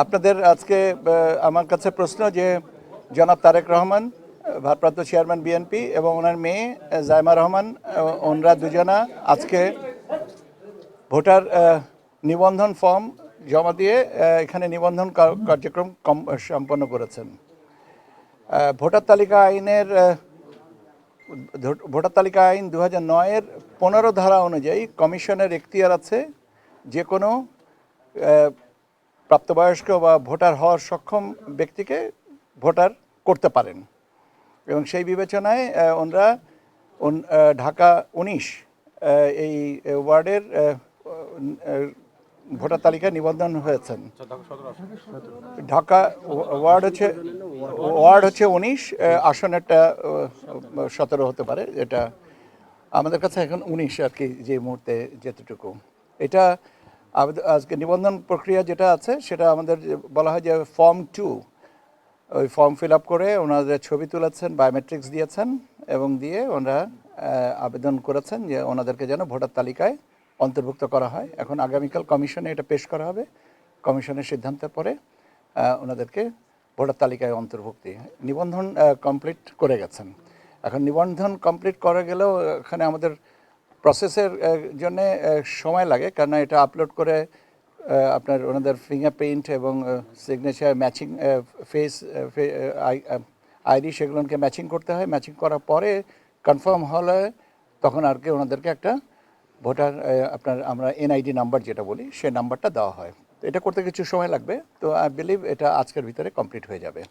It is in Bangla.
আপনাদের আজকে আমার কাছে প্রশ্ন যে জনাব তারেক রহমান ভারপ্রাপ্ত চেয়ারম্যান বিএনপি এবং ওনার মেয়ে জাইমা রহমান ওনারা দুজনা আজকে ভোটার নিবন্ধন ফর্ম জমা দিয়ে এখানে নিবন্ধন কার্যক্রম সম্পন্ন করেছেন। ভোটার তালিকা আইন 2009-এর 15 ধারা অনুযায়ী কমিশনের এখতিয়ার আছে যে কোনো প্রাপ্তবয়স্ক বা ভোটার হওয়ার সক্ষম ব্যক্তিকে ভোটার করতে পারেন এবং সেই বিবেচনায় ওনারা ঢাকা 19 এই ওয়ার্ডের ভোটার তালিকায় নিবন্ধন হয়েছেন। ঢাকা ওয়ার্ড হচ্ছে 19, আসনেরটা 17 হতে পারে। এটা আমাদের কাছে এখন 19 আর কি, যে মুহূর্তে যেতটুকু। এটা আজকে নিবন্ধন প্রক্রিয়া যেটা আছে সেটা আমাদের বলা হয় যে ফর্ম 2। ওই ফর্ম ফিল আপ করে ওনাদের ছবি তুলেছেন, বায়োমেট্রিক্স দিয়েছেন এবং দিয়ে ওনারা আবেদন করেছেন যে ওনাদেরকে যেন ভোটার তালিকায় অন্তর্ভুক্ত করা হয়। এখন আগামীকাল কমিশনে এটা পেশ করা হবে। কমিশনের সিদ্ধান্তের পরে ওনাদেরকে ভোটার তালিকায় অন্তর্ভুক্তি নিবন্ধন কমপ্লিট করে গেছেন। এখন নিবন্ধন কমপ্লিট করে গেলেও এখানে আমাদের প্রসেসের জন্য সময় লাগে, কারণ এটা আপলোড করে আপনার ওনাদের ফিঙ্গারপ্রিন্ট এবং সিগনেচার ম্যাচিং, ফেস আইডি সেগুলোকে ম্যাচিং করতে হয়। ম্যাচিং করার পরে কনফার্ম হলে তখন আর কি ওনাদেরকে একটা ভোটার আমরা এনআইডি নাম্বার যেটা বলি সেই নাম্বারটা দেওয়া হয়। তো এটা করতে কিছু সময় লাগবে। তো আই বিলিভ এটা আজকের ভিতরে কমপ্লিট হয়ে যাবে।